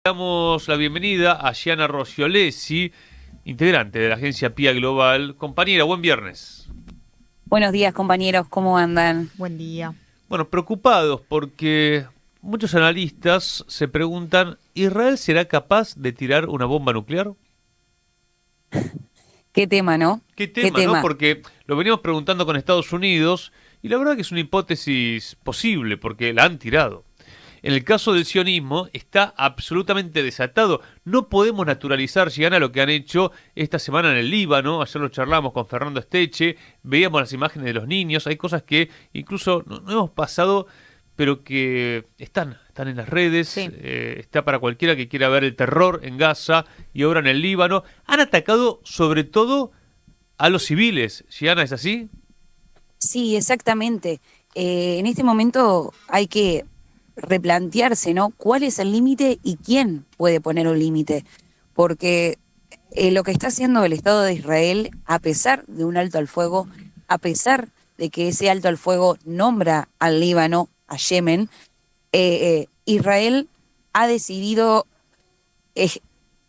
Damos la bienvenida a Gianna Rosciolesi, integrante de la agencia PIA Global. Compañera, buen viernes. Buenos días, compañeros, ¿cómo andan? Buen día. Bueno, preocupados porque muchos analistas se preguntan, ¿Israel será capaz de tirar una bomba nuclear? Qué tema, ¿no? ¿Qué Qué tema, no? tema. Porque lo venimos preguntando con Estados Unidos y la verdad que es una hipótesis posible porque la han tirado. En el caso del sionismo está absolutamente desatado. No podemos naturalizar, Gianna, lo que han hecho esta semana en el Líbano. Ayer lo charlamos con Fernando Esteche, veíamos las imágenes de los niños. Hay cosas que incluso no hemos pasado, pero que están en las redes. Sí. Está para cualquiera que quiera ver el terror en Gaza y ahora en el Líbano. Han atacado sobre todo a los civiles. Gianna, ¿es así? Sí, exactamente. En este momento hay que replantearse, ¿no? ¿Cuál es el límite y quién puede poner un límite? Porque lo que está haciendo el Estado de Israel, a pesar de un alto al fuego, a pesar de que ese alto al fuego nombra al Líbano, a Yemen, Israel ha decidido eh,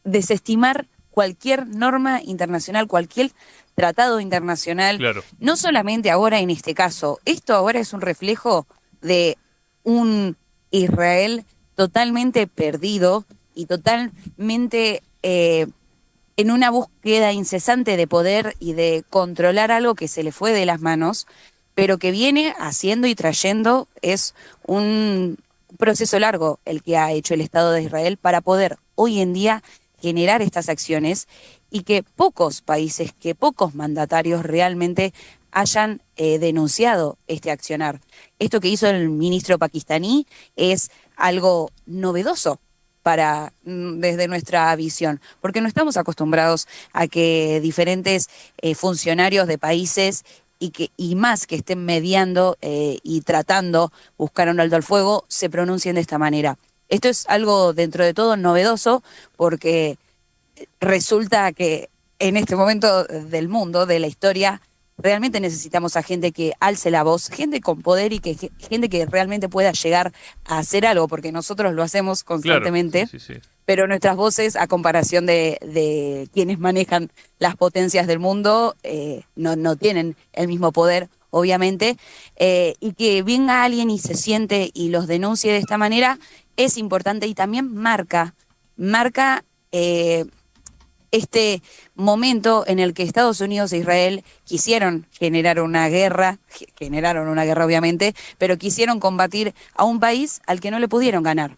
desestimar cualquier norma internacional, cualquier tratado internacional, Claro. no solamente ahora en este caso, esto ahora es un reflejo de un Israel totalmente perdido y totalmente en una búsqueda incesante de poder y de controlar algo que se le fue de las manos, pero que viene haciendo y trayendo es un proceso largo el que ha hecho el Estado de Israel para poder hoy en día generar estas acciones y que pocos países, que pocos mandatarios realmente hayan denunciado este accionar. Esto que hizo el ministro pakistaní es algo novedoso para desde nuestra visión, porque no estamos acostumbrados a que diferentes funcionarios de países y más que estén mediando y tratando buscar un alto al fuego se pronuncien de esta manera. Esto es algo dentro de todo novedoso porque resulta que en este momento del mundo, de la historia, realmente necesitamos a gente que alce la voz, gente con poder y gente que realmente pueda llegar a hacer algo, porque nosotros lo hacemos Claro, sí, constantemente, sí, sí. pero nuestras voces, a comparación de quienes manejan las potencias del mundo, no tienen el mismo poder, obviamente, y que venga alguien y se siente y los denuncie de esta manera es importante y también marca este momento en el que Estados Unidos e Israel quisieron generaron una guerra obviamente, pero quisieron combatir a un país al que no le pudieron ganar. En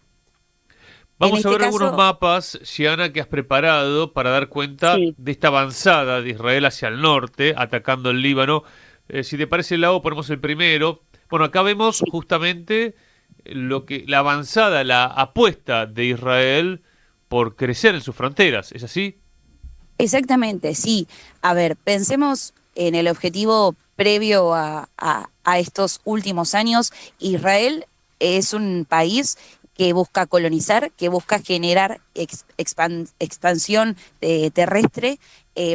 Vamos a este ver algunos caso, mapas, Gianna, que has preparado para dar cuenta sí. de esta avanzada de Israel hacia el norte, atacando el Líbano. Si te parece, Lau, ponemos el primero. Bueno, acá vemos Sí, justamente la avanzada, la apuesta de Israel por crecer en sus fronteras. ¿Es así? exactamente, sí. A ver, pensemos en el objetivo previo a estos últimos años. Israel es un país que busca colonizar, que busca generar expansión terrestre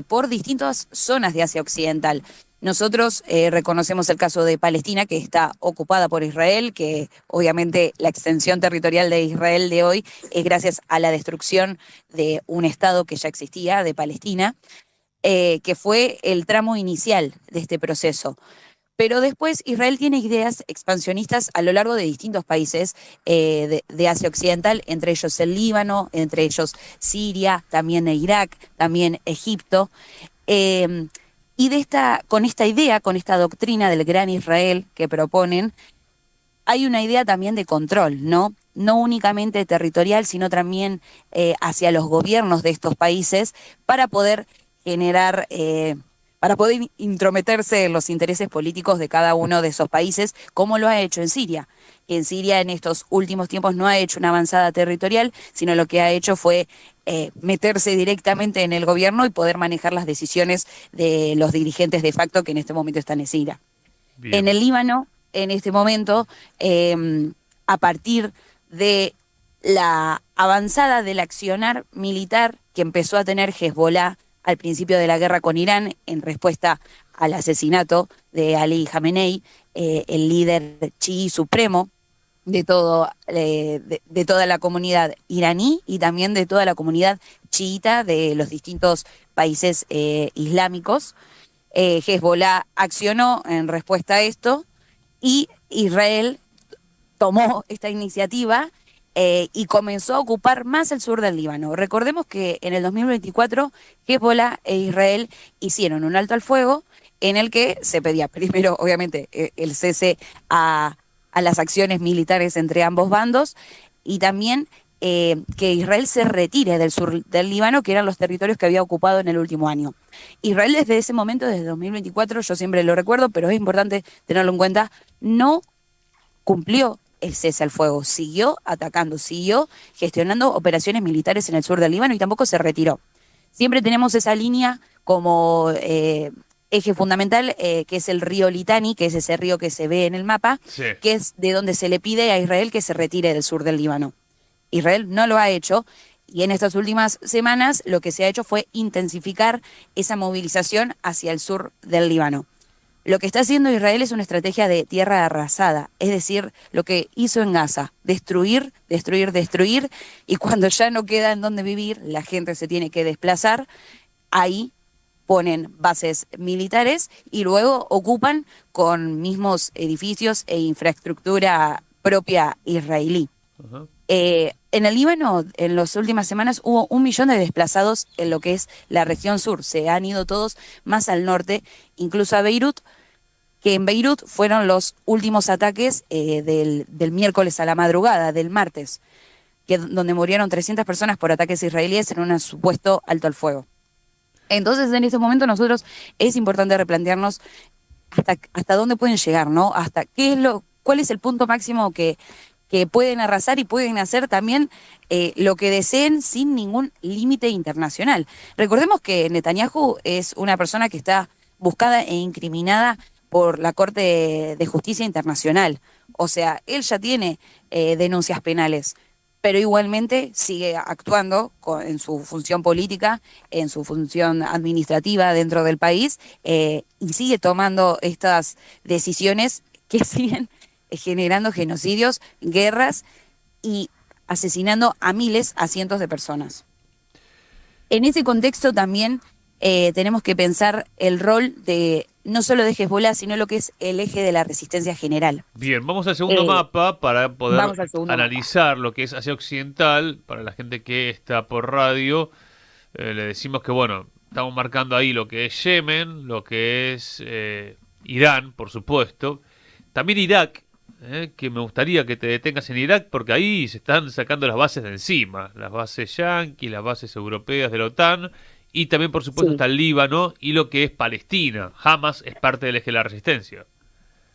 por distintas zonas de Asia Occidental. Nosotros reconocemos el caso de Palestina, que está ocupada por Israel, que obviamente la extensión territorial de Israel de hoy es gracias a la destrucción de un Estado que ya existía, de Palestina, que fue el tramo inicial de este proceso. Pero después Israel tiene ideas expansionistas a lo largo de distintos países de Asia Occidental, entre ellos el Líbano, entre ellos Siria, también Irak, también Egipto. Eh, y con esta idea, con esta doctrina del Gran Israel que proponen, hay una idea también de control, ¿no? No únicamente territorial, sino también hacia los gobiernos de estos países para poder generar, para poder intrometerse en los intereses políticos de cada uno de esos países, como lo ha hecho en Siria. Que en Siria en estos últimos tiempos no ha hecho una avanzada territorial, sino lo que ha hecho fue meterse directamente en el gobierno y poder manejar las decisiones de los dirigentes de facto que en este momento están en Siria. En Bien. el Líbano, en este momento, a partir de la avanzada del accionar militar que empezó a tener Hezbollah al principio de la guerra con Irán en respuesta al asesinato de Ali Khamenei, el líder chií supremo de todo, de toda la comunidad iraní y también de toda la comunidad chiita de los distintos países islámicos. Hezbollah accionó en respuesta a esto y Israel tomó esta iniciativa y comenzó a ocupar más el sur del Líbano. Recordemos que en el 2024 Hezbollah e Israel hicieron un alto al fuego en el que se pedía primero, obviamente, el cese a las acciones militares entre ambos bandos y también que Israel se retire del sur del Líbano, que eran los territorios que había ocupado en el último año. Israel desde ese momento, desde 2024, yo siempre lo recuerdo, pero es importante tenerlo en cuenta, no cumplió el cese al fuego, siguió atacando, siguió gestionando operaciones militares en el sur del Líbano y tampoco se retiró. Siempre tenemos esa línea como eje fundamental, que es el río Litani, que es ese río que se ve en el mapa, Sí. que es de donde se le pide a Israel que se retire del sur del Líbano. Israel no lo ha hecho y en estas últimas semanas lo que se ha hecho fue intensificar esa movilización hacia el sur del Líbano. Lo que está haciendo Israel es una estrategia de tierra arrasada, es decir, lo que hizo en Gaza, destruir, destruir, destruir, y cuando ya no queda en dónde vivir, la gente se tiene que desplazar, ahí ponen bases militares y luego ocupan con mismos edificios e infraestructura propia israelí. Ajá. En el Líbano, en las últimas semanas, hubo 1 millón de desplazados en lo que es la región sur. Se han ido todos más al norte, incluso a Beirut, que en Beirut fueron los últimos ataques del miércoles a la madrugada, del martes, donde murieron 300 personas por ataques israelíes en un supuesto alto al fuego. Entonces, en este momento nosotros es importante replantearnos hasta dónde pueden llegar, ¿no? Hasta cuál es el punto máximo que pueden arrasar y pueden hacer también lo que deseen sin ningún límite internacional. Recordemos que Netanyahu es una persona que está buscada e incriminada por la Corte de Justicia Internacional. O sea, él ya tiene denuncias penales, pero igualmente sigue actuando en su función política, en su función administrativa dentro del país, y sigue tomando estas decisiones que siguen generando genocidios, guerras y asesinando a miles, a cientos de personas. En ese contexto también tenemos que pensar el rol de no solo de Hezbollah, sino lo que es el eje de la resistencia general. Bien, vamos al segundo mapa para poder analizar mapa. lo que es Asia Occidental. Para la gente que está por radio, le decimos que, bueno, estamos marcando ahí lo que es Yemen, lo que es Irán, por supuesto. También Irak, que me gustaría que te detengas en Irak, porque ahí se están sacando las bases de encima, las bases yanquis, las bases europeas de la OTAN, y también, por supuesto, está el Líbano y lo que es Palestina. Hamas es parte del eje de la resistencia.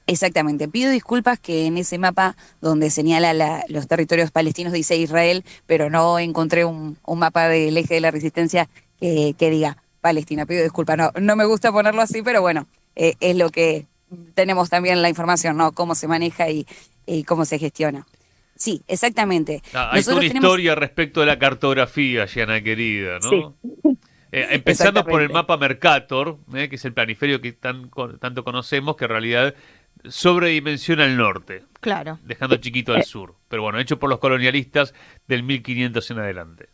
Exactamente. Pido disculpas que en ese mapa donde señala los territorios palestinos dice Israel, pero no encontré un mapa del eje de la resistencia que diga Palestina. Pido disculpas. No me gusta ponerlo así, pero bueno, es lo que tenemos también la información, ¿no? Cómo se maneja y cómo se gestiona. Sí, exactamente. Hay una historia respecto de la cartografía, Gianna querida, ¿no? Sí. Empezando por el mapa Mercator, que es el planiferio que tanto conocemos, que en realidad sobredimensiona el norte, claro, dejando chiquito al sur. Pero bueno, hecho por los colonialistas del 1500 en adelante.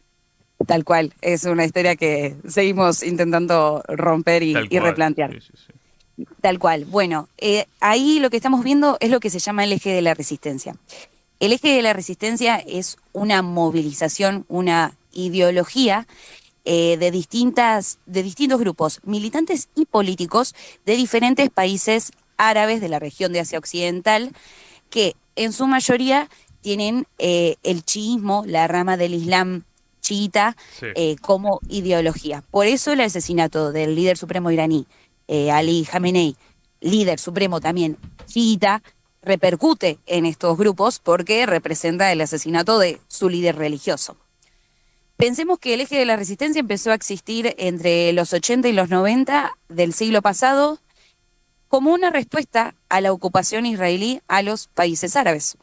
Tal cual, es una historia que seguimos intentando romper y replantear. Sí, sí, sí. Tal cual. Bueno, ahí lo que estamos viendo es lo que se llama el eje de la resistencia. El eje de la resistencia es una movilización, una ideología de distintos grupos militantes y políticos de diferentes países árabes de la región de Asia Occidental, que en su mayoría tienen el chiismo, la rama del Islam chiita, como ideología. Por eso el asesinato del líder supremo iraní, Ali Khamenei, líder supremo también chiita, repercute en estos grupos porque representa el asesinato de su líder religioso. Pensemos que el eje de la resistencia empezó a existir entre los 80 y los 90 del siglo pasado como una respuesta a la ocupación israelí a los países árabes.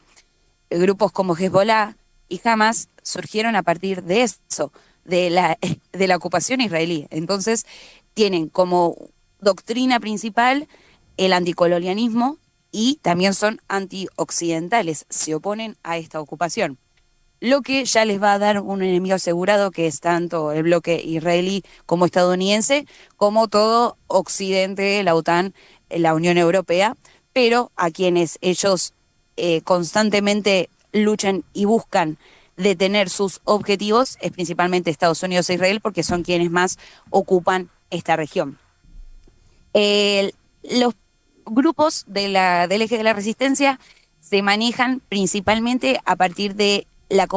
Grupos como Hezbollah y Hamas surgieron a partir de eso, de la ocupación israelí. Entonces, tienen como doctrina principal el anticolonialismo y también son antioccidentales, se oponen a esta ocupación, lo que ya les va a dar un enemigo asegurado, que es tanto el bloque israelí como estadounidense, como todo Occidente, la OTAN, la Unión Europea, pero a quienes ellos constantemente luchan y buscan detener sus objetivos es principalmente Estados Unidos e Israel, porque son quienes más ocupan esta región. Los grupos del eje de la resistencia se manejan principalmente a partir de la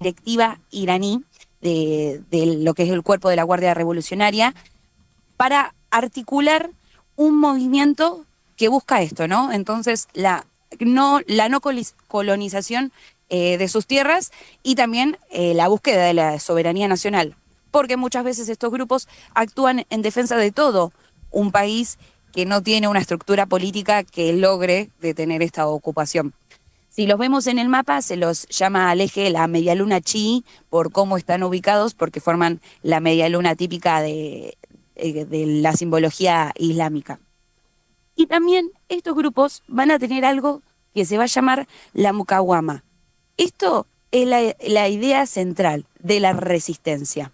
directiva iraní, de lo que es el cuerpo de la Guardia Revolucionaria, para articular un movimiento que busca esto, ¿no? Entonces, la no colonización de sus tierras y también la búsqueda de la soberanía nacional, porque muchas veces estos grupos actúan en defensa de todo un país que no tiene una estructura política que logre detener esta ocupación. Si los vemos en el mapa, se los llama al eje la medialuna chií por cómo están ubicados, porque forman la medialuna típica de la simbología islámica. Y también estos grupos van a tener algo que se va a llamar la mukawama. Esto es la idea central de la resistencia.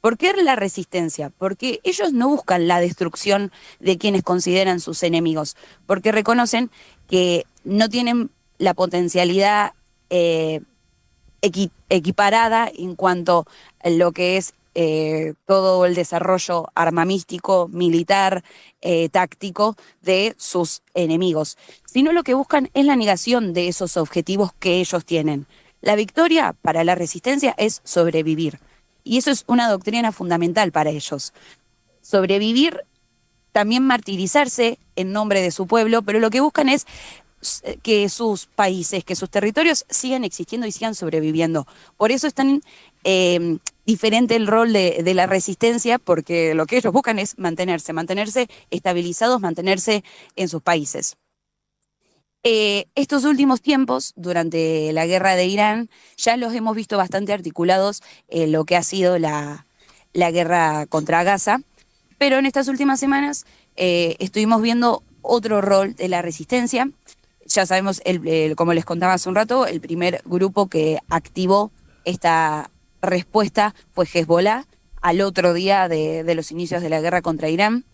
¿Por qué la resistencia? Porque ellos no buscan la destrucción de quienes consideran sus enemigos, porque reconocen que no tienen la potencialidad equiparada en cuanto a lo que es todo el desarrollo armamístico, militar, táctico de sus enemigos, sino lo que buscan es la negación de esos objetivos que ellos tienen. La victoria para la resistencia es sobrevivir, y eso es una doctrina fundamental para ellos. Sobrevivir, también martirizarse en nombre de su pueblo, pero lo que buscan es que sus países, que sus territorios sigan existiendo y sigan sobreviviendo. Por eso es tan diferente el rol de la resistencia, porque lo que ellos buscan es mantenerse estabilizados, mantenerse en sus países. Estos últimos tiempos, durante la guerra de Irán, ya los hemos visto bastante articulados en lo que ha sido la guerra contra Gaza, pero en estas últimas semanas estuvimos viendo otro rol de la resistencia. Ya sabemos, como les contaba hace un rato, el primer grupo que activó esta respuesta fue Hezbollah al otro día de los inicios de la guerra contra Irán,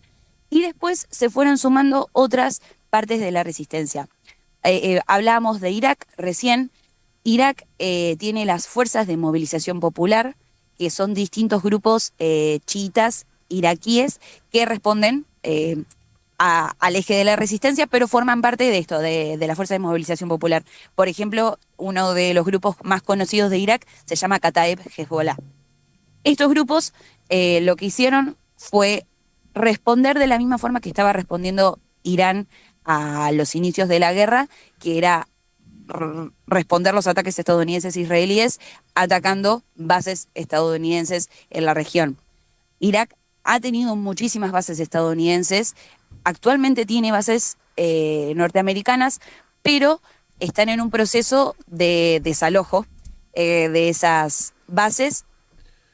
y después se fueron sumando otras partes de la resistencia. Hablábamos de Irak recién. Irak tiene las Fuerzas de Movilización Popular, que son distintos grupos chiitas iraquíes que responden al eje de la resistencia, pero forman parte de esto, de la Fuerza de Movilización Popular. Por ejemplo, uno de los grupos más conocidos de Irak se llama Kataeb Hezbollah. Estos grupos lo que hicieron fue responder de la misma forma que estaba respondiendo Irán a los inicios de la guerra, que era responder los ataques estadounidenses e israelíes atacando bases estadounidenses en la región. Irak ha tenido muchísimas bases estadounidenses, actualmente tiene bases norteamericanas, pero están en un proceso de desalojo de esas bases,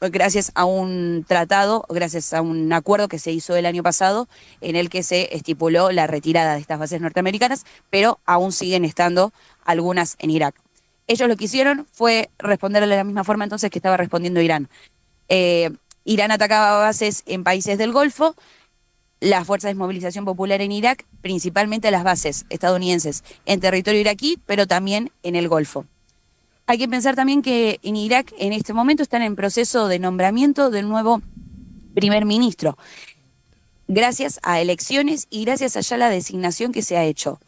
gracias a un tratado, gracias a un acuerdo que se hizo el año pasado, en el que se estipuló la retirada de estas bases norteamericanas, pero aún siguen estando algunas en Irak. Ellos lo que hicieron fue responderle de la misma forma entonces que estaba respondiendo Irán. Irán atacaba bases en países del Golfo, las fuerzas de movilización popular en Irak, principalmente las bases estadounidenses en territorio iraquí, pero también en el Golfo. Hay que pensar también que en Irak en este momento están en proceso de nombramiento del nuevo primer ministro, gracias a elecciones y gracias a ya la designación que se ha hecho.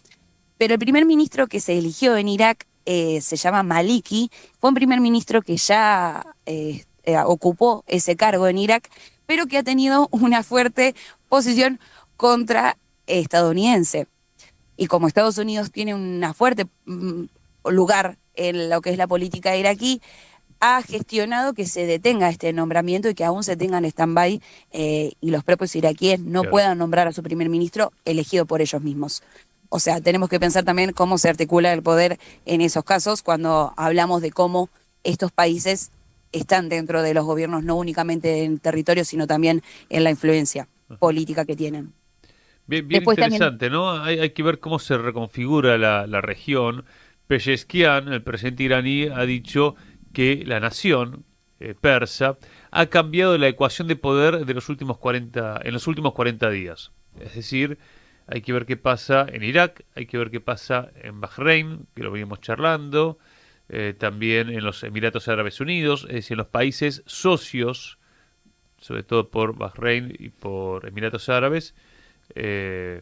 Pero el primer ministro que se eligió en Irak se llama Maliki, fue un primer ministro que ya ocupó ese cargo en Irak, pero que ha tenido una fuerte posición contra estadounidense. Y como Estados Unidos tiene una fuerte lugar en lo que es la política iraquí, ha gestionado que se detenga este nombramiento y que aún se tenga en stand-by y los propios iraquíes no puedan nombrar a su primer ministro elegido por ellos mismos. O sea, tenemos que pensar también cómo se articula el poder en esos casos cuando hablamos de cómo estos países están dentro de los gobiernos, no únicamente en territorio, sino también en la influencia política que tienen. Bien, bien Después también, interesante, ¿no? Hay que ver cómo se reconfigura la región. Pezeshkian, el presidente iraní, ha dicho que la nación persa ha cambiado la ecuación de poder de los últimos 40, en los últimos 40 días. Es decir, hay que ver qué pasa en Irak, hay que ver qué pasa en Bahrein, que lo venimos charlando, también en los Emiratos Árabes Unidos, es decir, en los países socios, sobre todo por Bahrein y por Emiratos Árabes, eh,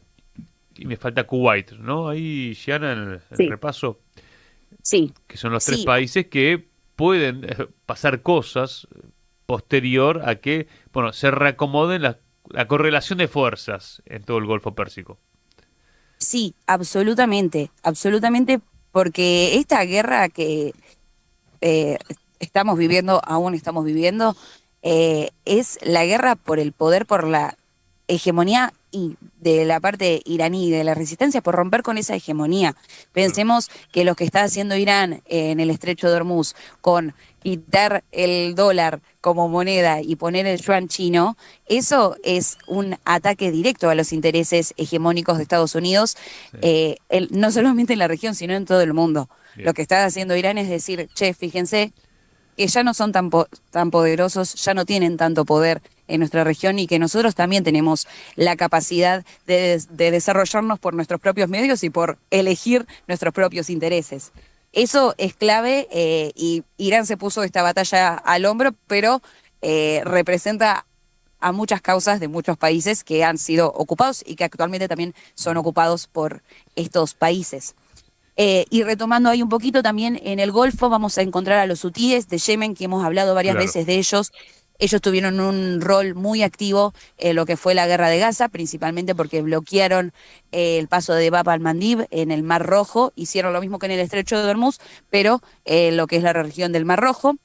y me falta Kuwait, ¿no? Ahí, Gianna, en el sí, repaso, sí, que son los tres sí, países que pueden pasar cosas posterior a que, bueno, se reacomoden la correlación de fuerzas en todo el Golfo Pérsico. sí, absolutamente, absolutamente, porque esta guerra que eh, estamos viviendo, aún estamos viviendo, es la guerra por el poder, por la hegemonía y de la parte iraní, de la resistencia, por romper con esa hegemonía. Claro. Pensemos que lo que está haciendo Irán en el estrecho de Hormuz con quitar el dólar como moneda y poner el yuan chino, eso es un ataque directo a los intereses hegemónicos de Estados Unidos, Sí, no solamente en la región, sino en todo el mundo. Lo bien. que está haciendo Irán es decir, che, fíjense que ya no son tan poderosos, ya no tienen tanto poder en nuestra región y que nosotros también tenemos la capacidad de desarrollarnos por nuestros propios medios y por elegir nuestros propios intereses. Eso es clave y Irán se puso esta batalla al hombro, pero representa a muchas causas de muchos países que han sido ocupados y que actualmente también son ocupados por estos países. Y retomando ahí un poquito, también en el Golfo vamos a encontrar a los hutíes de Yemen, que hemos hablado varias Claro. veces de ellos. Ellos tuvieron un rol muy activo en lo que fue la guerra de Gaza, principalmente porque bloquearon el paso de Bab al-Mandib en el Mar Rojo. Hicieron lo mismo que en el Estrecho de Hormuz, pero lo que es la región del Mar Rojo.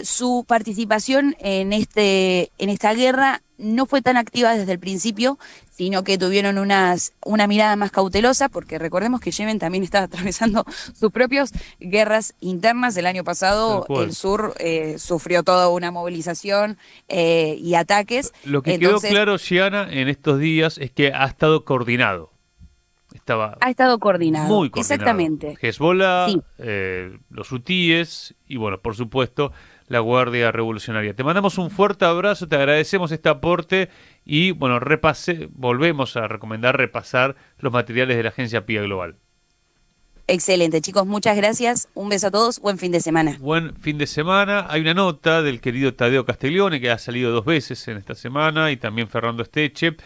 Su participación en esta guerra no fue tan activa desde el principio, sino que tuvieron una mirada más cautelosa, porque recordemos que Yemen también está atravesando sus propias guerras internas. El año Tal pasado el cual. sur sufrió toda una movilización y ataques. Lo que quedó Entonces, claro, Gianna, en estos días es que ha estado coordinado. Estaba ha estado coordinado, muy coordinado. exactamente. Hezbollah, Sí, los hutíes y, bueno, por supuesto, la Guardia Revolucionaria. Te mandamos un fuerte abrazo, te agradecemos este aporte y, bueno, volvemos a recomendar repasar los materiales de la Agencia PIA Global. excelente, chicos, muchas gracias. Un beso a todos, buen fin de semana. Buen fin de semana. Hay una nota del querido Tadeo Castiglione que ha salido dos veces en esta semana y también Fernando Esteche.